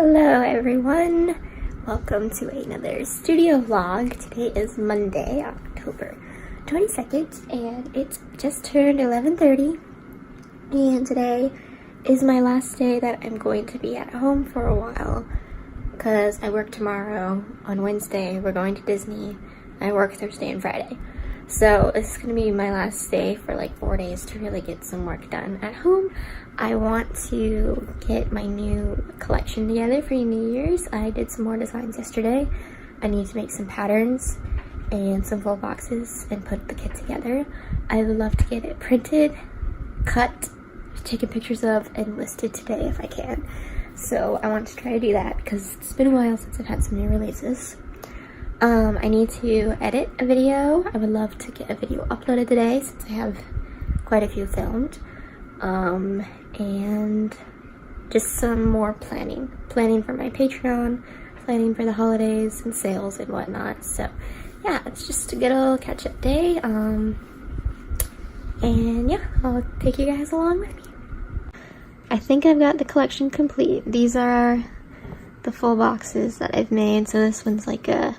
Hello everyone, welcome to another studio vlog. Today is Monday, October 22nd, and it's just turned 11:30, and today is my last day that I'm going to be at home for a while because I work tomorrow. On Wednesday we're going to Disney. I work Thursday and Friday, so it's going to be my last day for like 4 days to really get some work done at home. I want to get my new collection together for New Year's. I did some more designs yesterday. I need to make some patterns and some full boxes and put the kit together. I would love to get it printed, cut, taken pictures of, and listed today if I can. So I want to try to do that because it's been a while since I've had some new releases. I need to edit a video. I would love to get a video uploaded today since I have quite a few filmed. And just some more planning for my Patreon, planning for the holidays and sales and whatnot. So yeah, it's just a good old catch-up day. And yeah, I'll take you guys along with me. I think I've got the collection complete. These are the full boxes that I've made. So this one's like a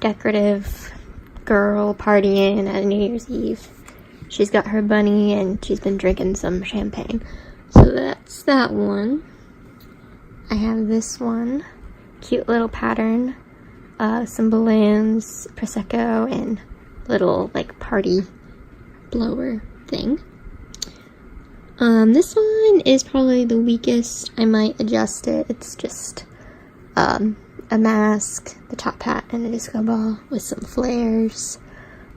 decorative girl partying at New Year's Eve. She's got her bunny and she's been drinking some champagne. So that's that one. I have this one. Cute little pattern. Some balloons, Prosecco, and little like party blower thing. This one is probably the weakest. I might adjust it. It's just a mask, the top hat, and a disco ball with some flares.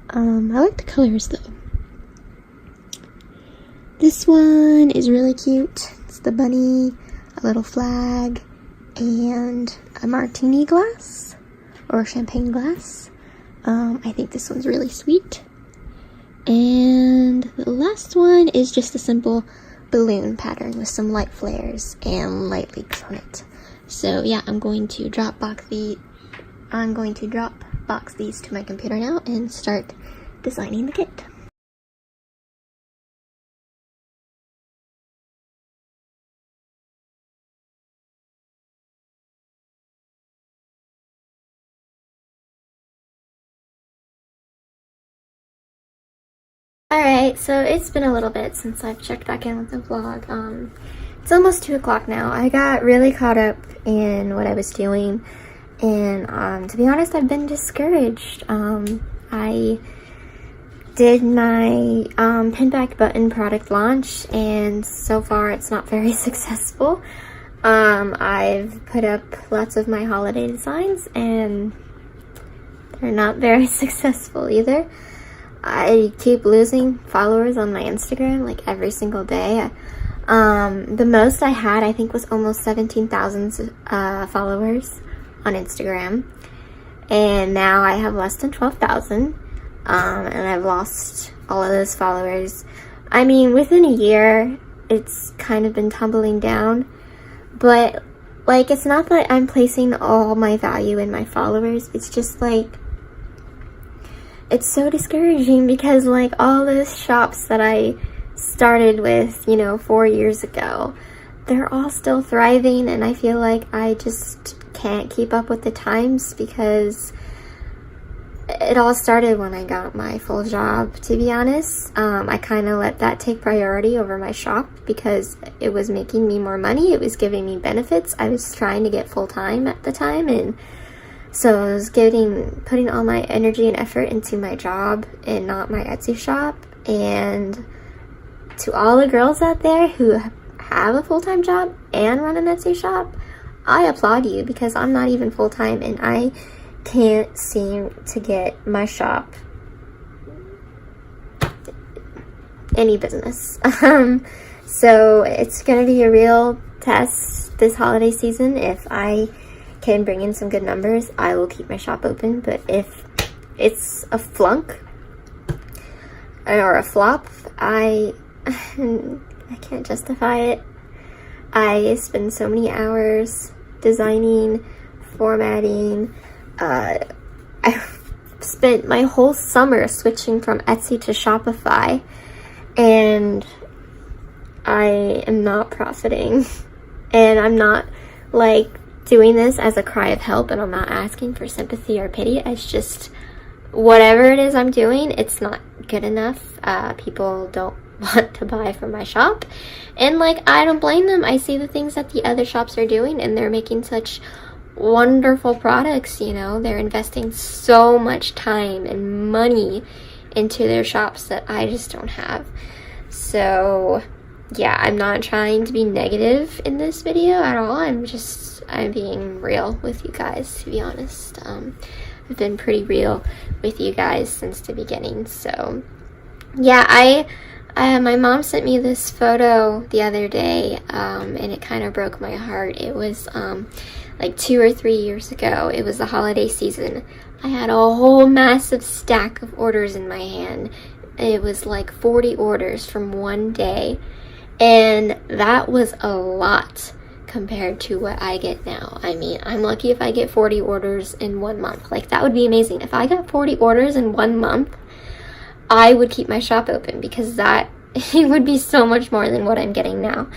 I like the colors though. This one is really cute. It's the bunny, a little flag, and a martini glass, or champagne glass. I think this one's really sweet. And the last one is just a simple balloon pattern with some light flares and light leaks on it. So yeah, I'm going to drop box these to my computer now and start designing the kit. Alright, so it's been a little bit since I've checked back in with the vlog. It's almost 2 o'clock now. I got really caught up in what I was doing, and to be honest, I've been discouraged. I did my pin back button product launch, and so far it's not very successful. I've put up lots of my holiday designs, and they're not very successful either. I keep losing followers on my Instagram like every single day. The most I had, I think, was almost 17,000 followers on Instagram, and now I have less than 12,000, and I've lost all of those followers. I mean, within a year, it's kind of been tumbling down, but like, it's not that I'm placing all my value in my followers. It's just like, it's so discouraging because like all those shops that I started with, 4 years ago, they're all still thriving, and I feel like I just can't keep up with the times because it all started when I got my full job, to be honest. I kind of let that take priority over my shop because it was making me more money. It was giving me benefits. I was trying to get full-time at the time, and so I was putting all my energy and effort into my job and not my Etsy shop. And to all the girls out there who have a full-time job and run an Etsy shop, I applaud you because I'm not even full-time and I can't seem to get my shop any business. So it's going to be a real test this holiday season. If I can bring in some good numbers, I will keep my shop open, but if it's a flunk or a flop, I can't justify it. I spend so many hours designing, formatting. I spent my whole summer switching from Etsy to Shopify, and I am not profiting, and I'm not like doing this as a cry of help, and I'm not asking for sympathy or pity. It's just whatever it is I'm doing, it's not good enough. People don't want to buy from my shop, and like, I don't blame them. I see the things that the other shops are doing, and they're making such wonderful products, you know. They're investing so much time and money into their shops that I just don't have. So yeah, I'm not trying to be negative in this video at all. I'm being real with you guys, to be honest. I've been pretty real with you guys since the beginning. So yeah, my mom sent me this photo the other day, and it kind of broke my heart. It was like 2 or 3 years ago. It was the holiday season. I had a whole massive stack of orders in my hand. It was like 40 orders from one day, and that was a lot compared to what I get now. I mean, I'm lucky if I get 40 orders in 1 month. Like, that would be amazing. If I got 40 orders in 1 month, I would keep my shop open, because that it would be so much more than what I'm getting now.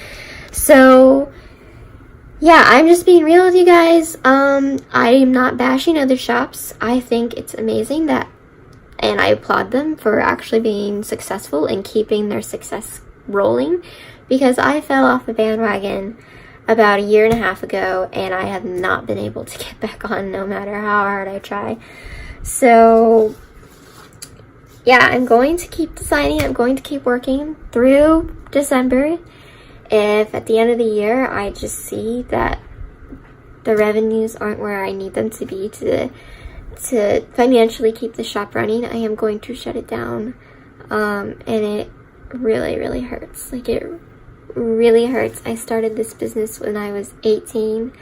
So yeah, I'm just being real with you guys. I'm not bashing other shops. I think it's amazing that, and I applaud them for actually being successful and keeping their success rolling, because I fell off the bandwagon about 1.5 years ago, and I have not been able to get back on, no matter how hard I try. So yeah, I'm going to keep designing. I'm going to keep working through December. If at the end of the year I just see that the revenues aren't where I need them to be to financially keep the shop running, I am going to shut it down. And it really, really hurts. Like, it really hurts. I started this business when I was 18.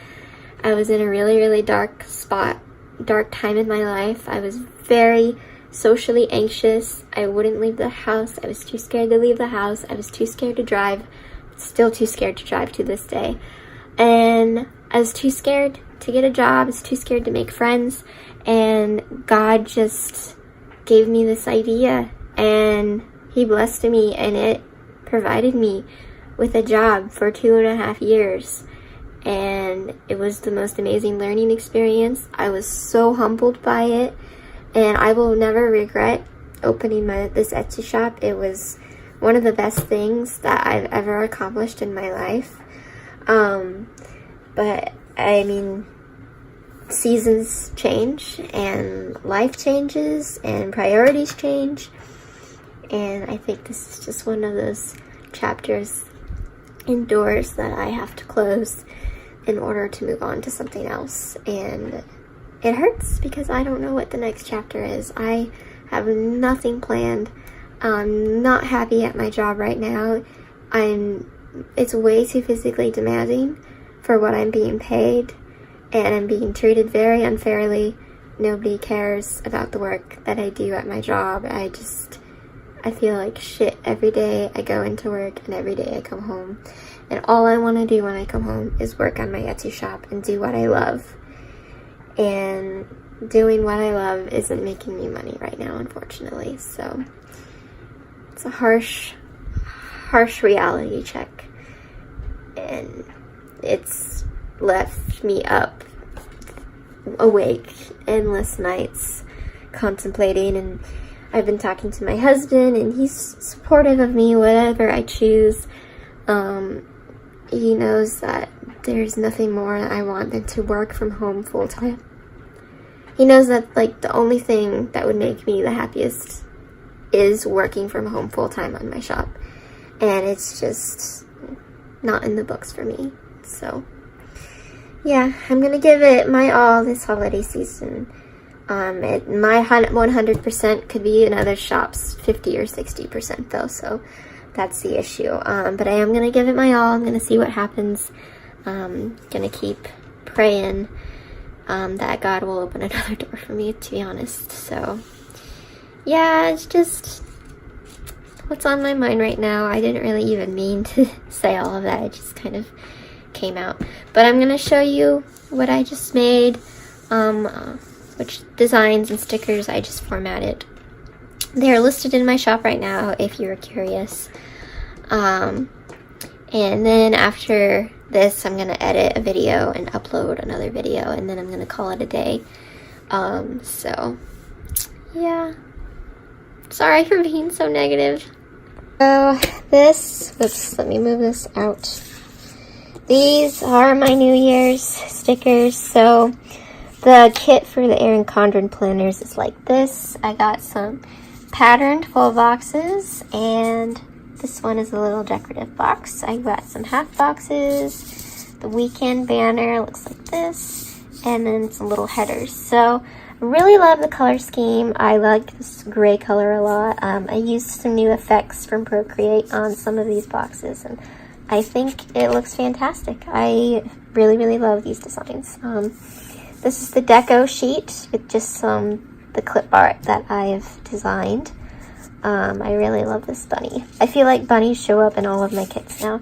I was in a really, really dark time in my life. I was very socially anxious. I wouldn't leave the house. I was too scared to leave the house. I was too scared to drive. Still too scared to drive to this day. And I was too scared to get a job. I was too scared to make friends. And God just gave me this idea, and He blessed me, and it provided me with a job for 2.5 years. And it was the most amazing learning experience. I was so humbled by it, and I will never regret opening this Etsy shop. It was one of the best things that I've ever accomplished in my life. But I mean, seasons change, and life changes, and priorities change, and I think this is just one of those chapters and doors that I have to close in order to move on to something else. And it hurts, because I don't know what the next chapter is. I have nothing planned. I'm not happy at my job right now. It's way too physically demanding for what I'm being paid, and I'm being treated very unfairly. Nobody cares about the work that I do at my job. I feel like shit every day I go into work, and every day I come home. And all I want to do when I come home is work on my Etsy shop and do what I love. And doing what I love isn't making me money right now, unfortunately. So it's a harsh reality check. And it's left me up awake endless nights contemplating, and I've been talking to my husband, and he's supportive of me, whatever I choose. He knows that there's nothing more I want than to work from home full time. He knows that, like, the only thing that would make me the happiest is working from home full time on my shop. And it's just not in the books for me. So yeah, I'm gonna give it my all this holiday season. My 100% could be another shop's 50 or 60% though, so that's the issue. But I am gonna give it my all. I'm gonna see what happens. Gonna keep praying that God will open another door for me, to be honest. So yeah, it's just what's on my mind right now. I didn't really even mean to say all of that. It just kind of came out. But I'm gonna show you what I just made, which designs and stickers I just formatted. They're listed in my shop right now if you're curious. And then after this, I'm gonna edit a video and upload another video, and then I'm gonna call it a day. So yeah, sorry for being so negative. So this, oops, let me move this out. These are my New Year's stickers. So the kit for the Erin Condren planners is like this. I got some patterned full boxes, and this one is a little decorative box. I got some half boxes. The weekend banner looks like this, and then some little headers. So I really love the color scheme. I like this gray color a lot. I used some new effects from Procreate on some of these boxes, and I think it looks fantastic. I really love these designs. This is the deco sheet with just the clip art that I've designed. I really love this bunny. I feel like bunnies show up in all of my kits now.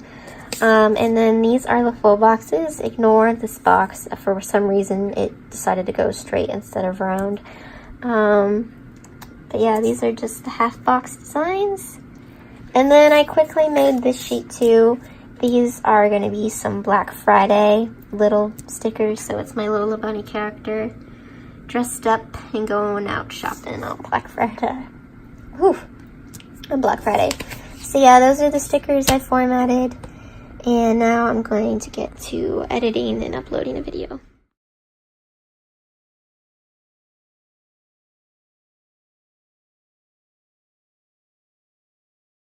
And then these are the full boxes. Ignore this box. For some reason, it decided to go straight instead of round. But yeah, these are just the half box designs. And then I quickly made this sheet too. These are going to be some Black Friday little stickers. So it's my Lola Bunny character dressed up and going out shopping on Black Friday. Whew, on Black Friday. So yeah, those are the stickers I formatted. And now I'm going to get to editing and uploading a video.